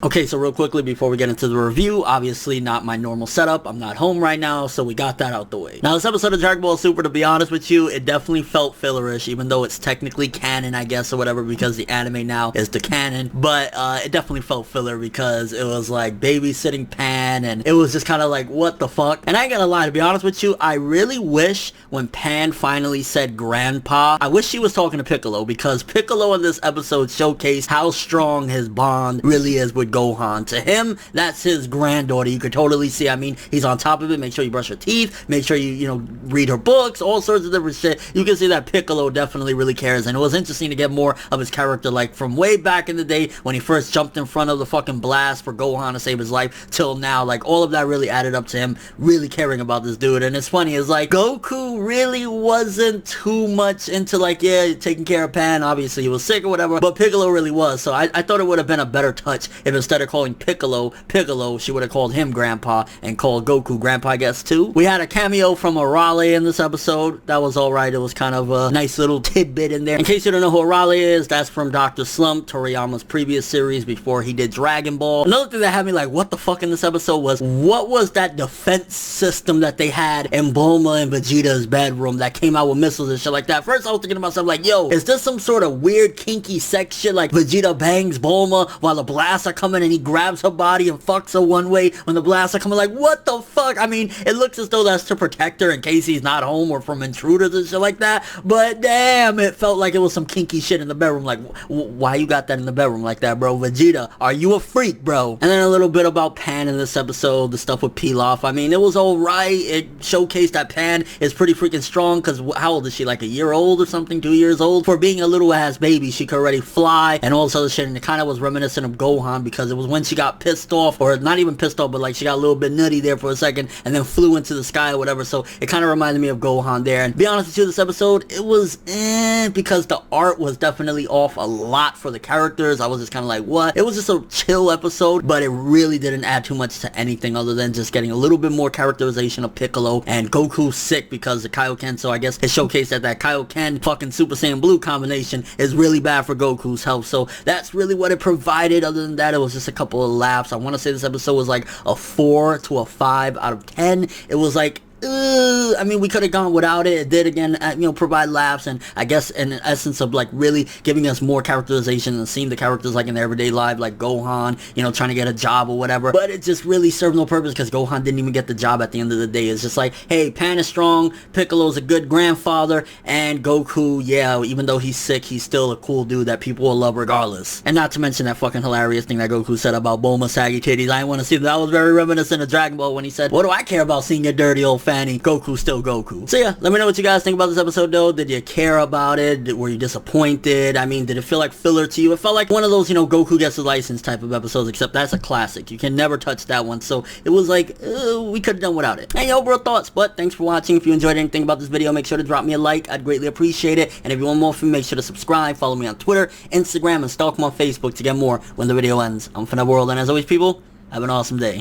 Okay, so real quickly before we get into the review, obviously not my normal setup. I'm not home right now, so we got that out the way. Now, this episode of Dragon Ball Super, to be honest with you, it definitely felt fillerish, even though it's technically canon, I guess, or whatever, because the anime now is the canon. But it definitely felt filler because it was like babysitting Pan, and it was just kind of like, what the fuck? And I ain't gonna lie, to be honest with you, I really wish when Pan finally said Grandpa, I wish she was talking to Piccolo, because Piccolo in this episode showcased how strong his bond really is with Gohan. To him, that's his granddaughter. You could totally see, I mean, he's on top of it. Make sure you brush your teeth, make sure you read her books, all sorts of different shit. You can see that Piccolo definitely really cares, and it was interesting to get more of his character, like from way back in the day when he first jumped in front of the fucking blast for Gohan to save his life till now. Like, all of that really added up to him really caring about this dude. And it's funny, it's like Goku really wasn't too much into, like, yeah, taking care of Pan. Obviously he was sick or whatever, but Piccolo really was. So I thought it would have been a better touch if instead of calling Piccolo, she would have called him Grandpa and called Goku Grandpa, I guess, too. We had a cameo from Arale in this episode. That was alright. It was kind of a nice little tidbit in there. In case you don't know who Arale is, that's from Dr. Slump, Toriyama's previous series before he did Dragon Ball. Another thing that had me like, what the fuck in this episode was, what was that defense system that they had in Bulma and Vegeta's bedroom that came out with missiles and shit like that? First I was thinking to myself like, yo, is this some sort of weird kinky sex shit, like Vegeta bangs Bulma while the blasts are coming and he grabs her body and fucks her one way when the blasts are coming? Like, what the fuck? I mean, it looks as though that's to protect her in case he's not home or from intruders and shit like that, but damn, it felt like it was some kinky shit in the bedroom. Like, why you got that in the bedroom like that, bro? Vegeta, are you a freak, bro? And then a little bit about Pan in this episode, the stuff with Pilaf. I mean, it was alright. It showcased that Pan is pretty freaking strong, because how old is she? Like a year old or something? 2 years old? For being a little ass baby, she could already fly and all this other shit, and it kind of was reminiscent of Gohan, because it was when she got pissed off, or not even pissed off, but like she got a little bit nutty there for a second and then flew into the sky or whatever. So it kind of reminded me of Gohan there. And to be honest with you, this episode, it was because the art was definitely off a lot for the characters. I was just kind of like, what? It was just a chill episode, but it really didn't add too much to anything other than just getting a little bit more characterization of Piccolo. And Goku's sick because the Kaioken, so I guess it showcased that Kaioken fucking Super Saiyan Blue combination is really bad for Goku's health. So that's really what it provided. Other than that, it was just a couple of laughs. I want to say this episode was like a 4 to a 5 out of 10. It was like, I mean, we could have gone without it. It did, again, provide laughs, and I guess in the essence of like really giving us more characterization and seeing the characters like in their everyday life, like Gohan, trying to get a job or whatever. But it just really served no purpose because Gohan didn't even get the job at the end of the day. It's just like, hey, Pan is strong, Piccolo's a good grandfather, and Goku, yeah, even though he's sick, he's still a cool dude that people will love regardless. And not to mention that fucking hilarious thing that Goku said about Bulma saggy titties. I didn't want to see that. That was very reminiscent of Dragon Ball when he said, what do I care about seeing your dirty old Fanny? Goku's still Goku. So yeah, let me know what you guys think about this episode though. Did you care about it? Were you disappointed? I mean, did it feel like filler to you? It felt like one of those, Goku gets his license type of episodes, except that's a classic. You can never touch that one. So it was like, we could have done without it. And your overall thoughts, but thanks for watching. If you enjoyed anything about this video, make sure to drop me a like. I'd greatly appreciate it. And if you want more from me, make sure to subscribe, follow me on Twitter, Instagram, and stalk me on Facebook to get more when the video ends. I'm ForneverWorld, and as always, people, have an awesome day.